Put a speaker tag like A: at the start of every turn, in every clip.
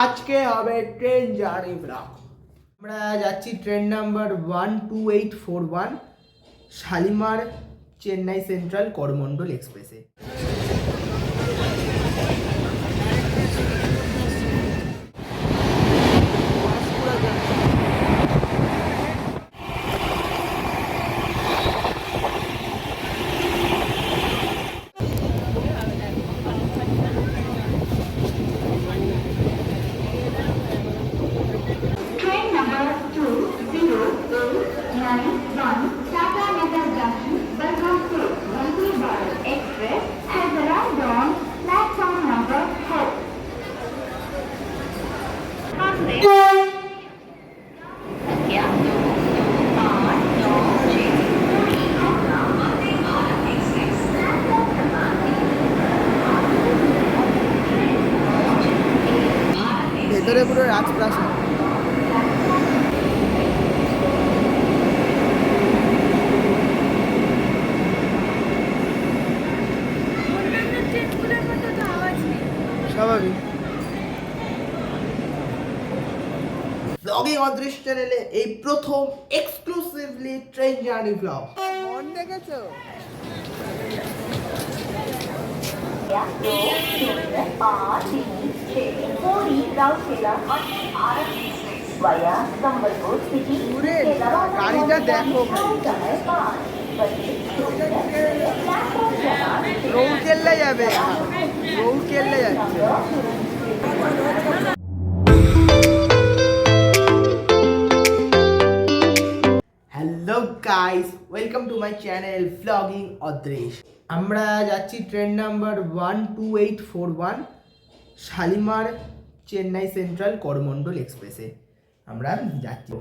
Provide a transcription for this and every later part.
A: আজকে হবে train journey blog. আমরা যাচ্ছি train number 12841 Shalimar Chennai central Coromandel এক্সপ্রেসে। ভেতরে পুরো রাজপ্রাসাদ। স্বাভাবিক। ব্লগিং অদৃশ্য চ্যানেলে এই প্রথম এক্সক্লুসিভলি ট্রেন জার্নি ব্লগ। মন দেখেছো? গাড়িটা দেখো, রৌকেল্লা যাবে, রৌকেল্লা যাচ্ছে। Hello guys, welcome to my channel ব্লগিং অদৃশ। আমরা যাচ্ছি train number 12841 Shalimar Chennai central Coromandel এক্সপ্রেসে আমরা যাচ্ছি।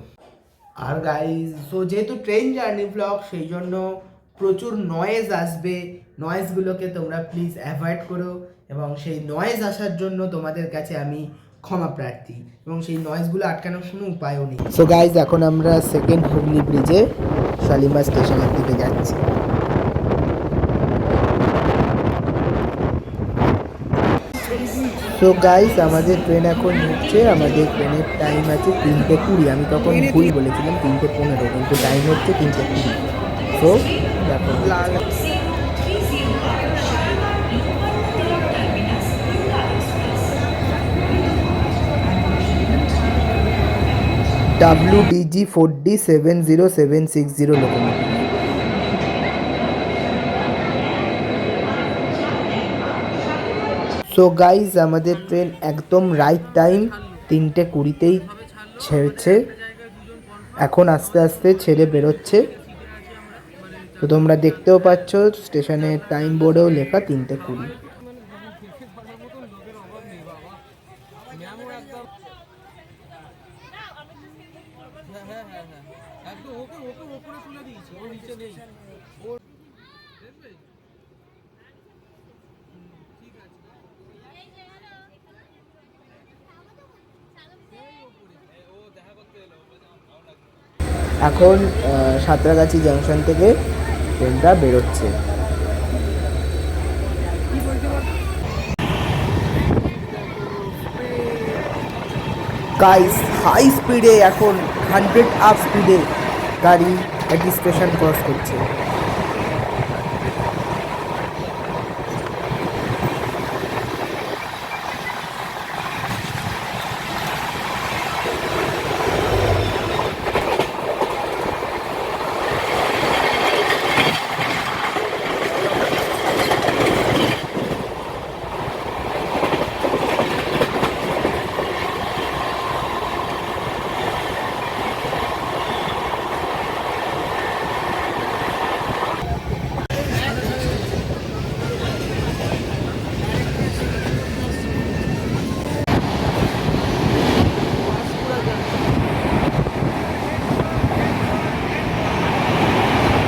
A: আর গাইস, সো যেহেতু ট্রেন জার্নি ব্লগ, সেই জন্য প্রচুর নয়েজ আসবে। নয়েজগুলোকে তোমরা প্লিজ অ্যাভয়েড করো, এবং সেই নয়েজ আসার জন্য তোমাদের কাছে আমি ক্ষমা প্রার্থী, এবং সেই নয়েজগুলো আটকানোর কোনো উপায়ও নেই। সো গাইস, এখন আমরা সেকেন্ড হুগলি ব্রিজে শালিমার স্টেশনের দিকে যাচ্ছি। সো গাইস, আমাদের ট্রেন এখন ঢুকছে। আমাদের ট্রেনের টাইম আছে 3:20। আমি তখন ভুল বলেছিলাম 3:15, কিন্তু টাইম হচ্ছে 3:20। সো দেখো, WDG 4D70760 locomotive. So guys, আমাদের ট্রেন একদম রাইট টাইম 3:20তেই ছেড়েছে। এখন আস্তে আস্তে ছেড়ে বেরোচ্ছে। তো তোমরা দেখতেও পাচ্ছ স্টেশনের টাইম বোর্ডেও লেখা 3:20। এখন সাঁতরাগাছি জাংশন থেকে ট্রেনটা বেরোচ্ছে। গাইস, হাই স্পিডে, এখন 100 আপ স্পিডে গাড়ি একটি স্টেশন ক্রস করছে।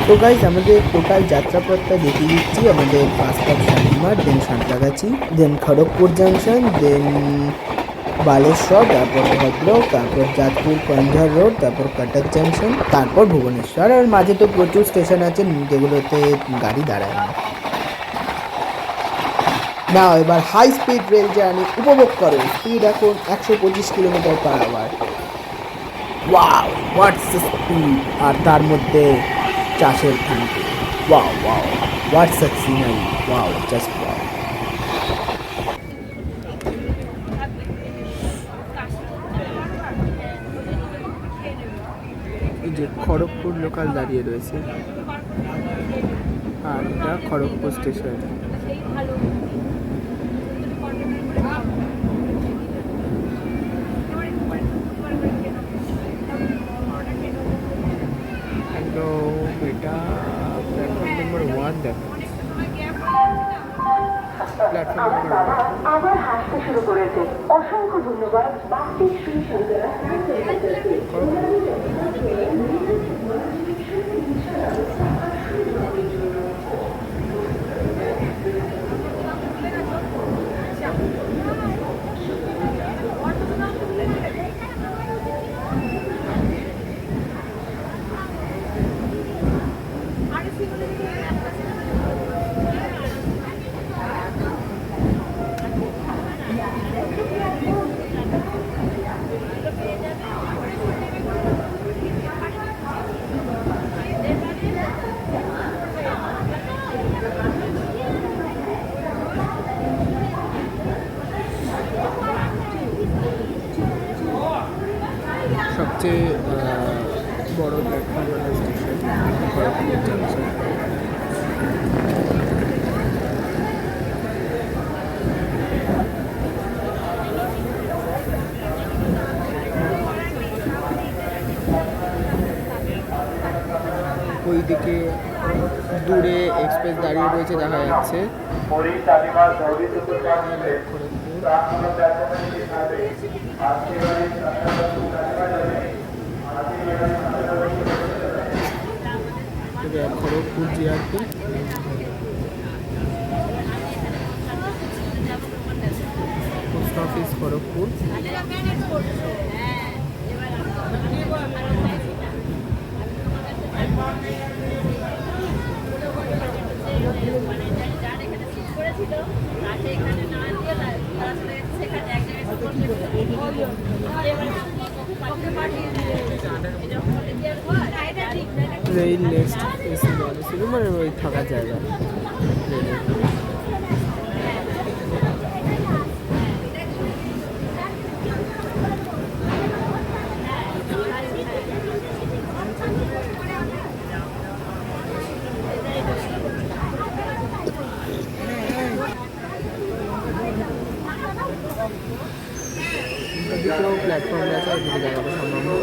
A: তো গাইজ, আমাদের টোটাল যাত্রাপথটা দেখিয়ে দিচ্ছি। আমাদের first of Shalimar, then Santragachi, then Kharagpur junction, then Baleshwar, তারপর ভদ্রক, তারপর যাদপুর পাঞ্জার রোড, তারপর কটক জাংশন, তারপর ভুবনেশ্বর। আর মাঝে তো প্রচুর স্টেশন আছে যেগুলোতে গাড়ি দাঁড়ায় না। নাও এবার হাই স্পিড রেল জার্নি উপভোগ করো। স্পিড এখন 125 কিলোমিটার পার আওয়ার। ওয়াও হোয়াটস স্পিড! আর তার মধ্যে চাষের ধানকে। ওয়াও ওয়াও হোয়াটস আ সিনারি! Wow just wow. এই যে খড়গপুর লোকাল দাঁড়িয়ে রয়েছে, আর এটা খড়গপুর স্টেশন। এটা প্ল্যাটফর্ম নাম্বার 1 দেখো। প্ল্যাটফর্ম নাম্বার 1
B: আবার হাসতে শুরু করেছে। অসংখ্য ধন্যবাদ। বাসটি শুরু করা
A: সবচেয়ে বড় প্ল্যাটফর্ম স্টেশন খড়গপুর জাংশন। ওইদিকে দূরে এক্সপ্রেস দাঁড়িয়ে রয়েছে দেখা যাচ্ছে। Kharagpur GRP post office Kharagpur. Rail next AC বলেছিল, মানে ওই থাকার জায়গা। দুটো প্ল্যাটফর্ম আছে, ওইদিকে জায়গাটা সম্ভব।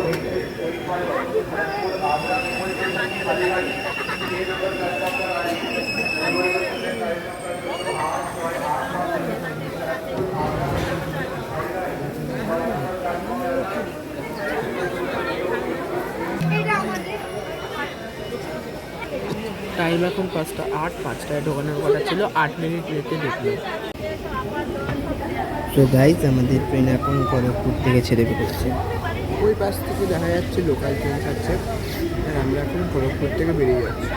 A: টাইম এখন 5:08। 5টায় ঢোকানোর কথা ছিল, 8 মিনিট লেটে ঢুকলো। তো গাইজ আমাদের ট্রেন এখন খড়গপুর থেকে ছেড়ে বেরোচ্ছে। ওই পাশ থেকে দেখা যাচ্ছে লোকাল ট্রেন ছাড়ছে, আর আমরা এখন খড়গপুর থেকে বেরিয়ে যাচ্ছি।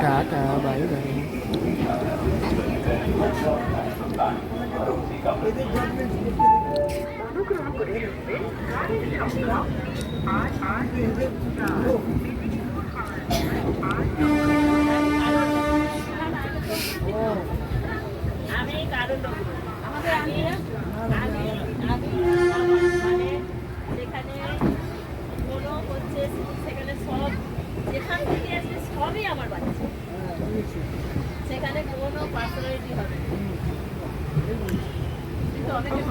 A: Tata bye bye.
B: অনুগ্রহ করে শুনবেন গাড়ির সংখ্যা 884। আমি কারণ আমি মানে যেখানে কোনো হচ্ছে সেখানে সব যেখান থেকে আসবে সবই আমার বাচ্চা, সেখানে কোনো পার্সোনালিটি হবে না। কিন্তু অনেকে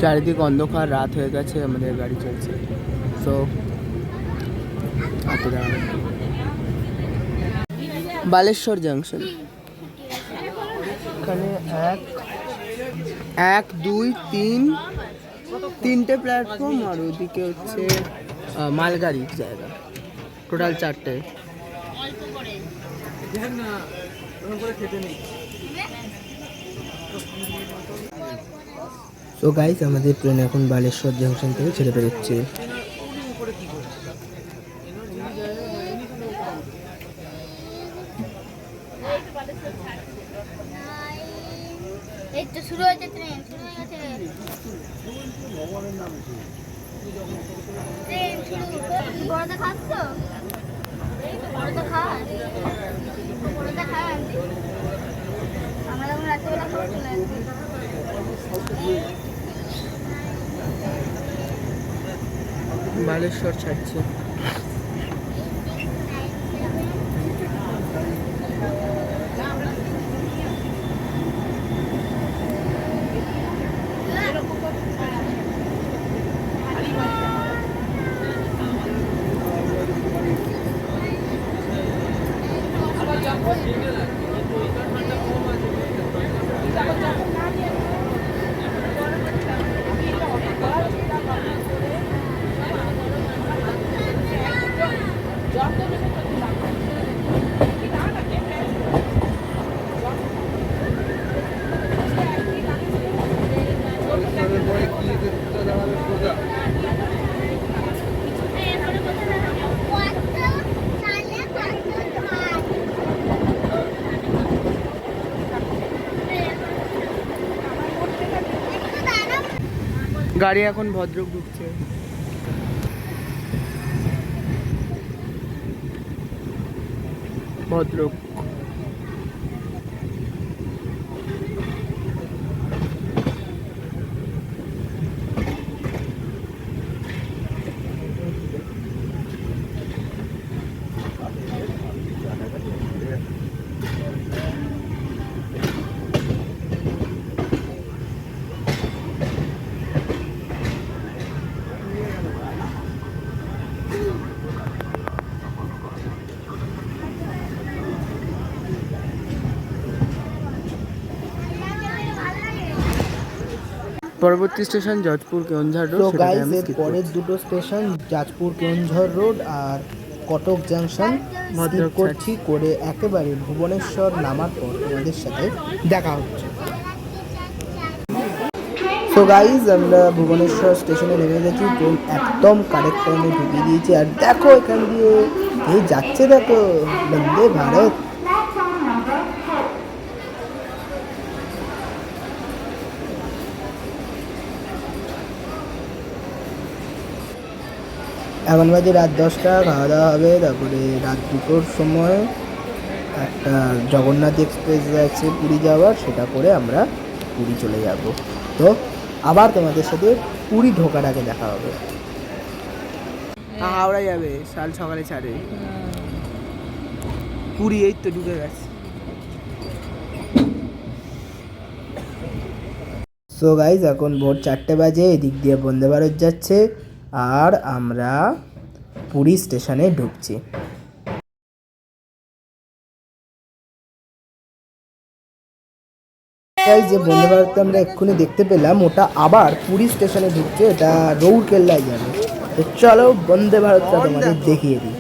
A: চারিদিক অন্ধকার, রাত হয়ে গেছে, আমাদের গাড়ি চলছে। তো বালেশ্বর জাংশন, এখানে 1 2 3 তিনটে প্ল্যাটফর্ম, আর ওইদিকে হচ্ছে মালগাড়ির জায়গা, টোটাল 4টে। তো গাইস, আমাদের ট্রেন এখন বালেশ্বর জাংশন থেকে ছেড়ে বেরোচ্ছে।
C: এই তো শুরু হয়েছে ট্রেন, শুরু হয়ে গেছে ট্রেন শুরু। বড়দা খাচ্ছ? বড়দা খাস? বড়দা খাস? আমরা যখন রাত্রেবেলা খাবো চলে আসবি।
A: বালেশ্বর ছাড়ছে। গাড়ি এখন ভদ্রক ঢুকছে। ভদ্রক পরবর্তী স্টেশন যাজপুর কেওনঝাড় রোড।
D: তো গাইস, এর পরের দুটো স্টেশন যাজপুর কেওনঝাড় রোড আর কটক জাংশন স্কিপ করছি, করে একেবারে ভুবনেশ্বর নামার পর তোমাদের সাথে দেখা হচ্ছে। তো গাইস, আমরা ভুবনেশ্বর স্টেশনে নেমে গেছি, ট্রেন একদম কারেক্ট টাইমে ঢুকিয়ে দিয়েছি। আর দেখো এখান দিয়ে এই যাচ্ছে, দেখো বন্দে ভারত। এখন বাজে রাত 10টা, খাওয়া দাওয়া হবে, তারপরে রাত 2টোর সময় একটা জগন্নাথ এক্সপ্রেস আছে পুরী যাওয়ার, সেটা করে আমরা পুরী চলে যাব। তো আবার তোমাদের সাথে পুরী ঢোকার আগে দেখা হবে।
A: হাওড়া যাবে, কাল সকালে ছাড়ে। পুরী এই তো ঢুকে গেছে।
D: সো গাইজ, এখন ভোর 4টে বাজে, এদিক দিয়ে বন্দে ভারত যাচ্ছে আর আমরা পুরী স্টেশনে ঢুকছি। যে বন্দে ভারত আমরা এক্ষুনি দেখতে পেলাম, ওটা আবার পুরী স্টেশনে ঢুকছে, এটা রৌরকেল্লায় যাবে। তো চলো বন্দে ভারতটা তোমাদের দেখিয়ে দিই।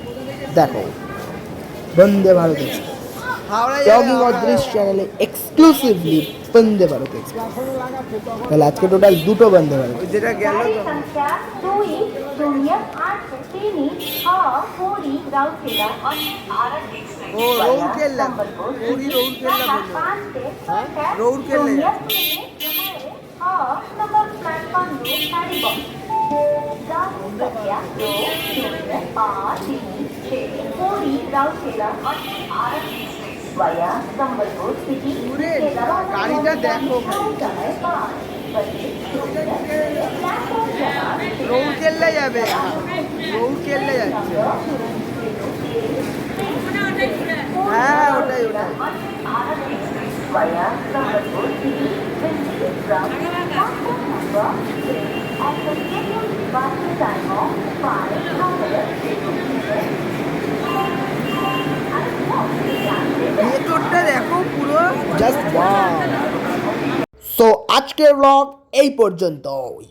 D: দেখো বন্দে ভারত এক্সপ্রেস, ব্লগিং অদৃশ চ্যানেলে এক্সক্লুসিভলি বন্দে ভারত এক্সপ্রেস। তাহলে আজকে টোটাল দুটো বন্দে ভারত।
A: যেটা গেল
B: संख्या 2083 पूरी राउरकेला और भारत एक्सप्रेस
A: ও রৌরকেল্লা, পুরী রৌরকেল্লা বললো। রৌরকেল্লা
B: नंबर प्लेटफॉर्म 2 पूरी राउरकेला और Bharat express via Sambalpur city
A: পুরে গাড়িটা দেখো, রৌরকেল্লা যাবে, রৌরকেল্লা যাচ্ছে। হ্যাঁ ওটাই ওটাই।
B: via Sambalpur city will leave from platform number 6 at the scheduled departure time of 5 hours 50 minutes. And what we can
A: ভেতরটা দেখো পুরো
D: জাস্ট ওয়াও। সো আজকের ব্লগ এই পর্যন্তই।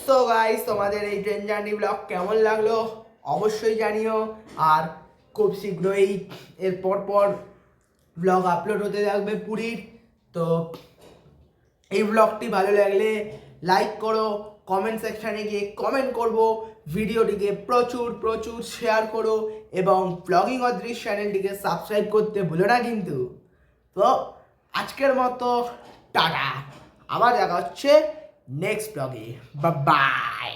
A: সো গাইস, তোমাদের এই ট্রেন জার্নি ব্লগ কেমন লাগলো অবশ্যই জানিও। আর খুব শীঘ্রই এর পর ব্লগ আপলোড হতে থাকবে পুরীর। তো এই ব্লগটি ভালো লাগলে লাইক করো, কমেন্ট সেকশানে গিয়ে কমেন্ট করবো, ভিডিওটিকে প্রচুর শেয়ার করো এবং ব্লগিং অদৃশ্য চ্যানেলটিকে সাবস্ক্রাইব করতে ভুলো না কিন্তু। তো আজকের মতো টাটা, আবার দেখা হচ্ছে নেক্সট ব্লগে। বাই।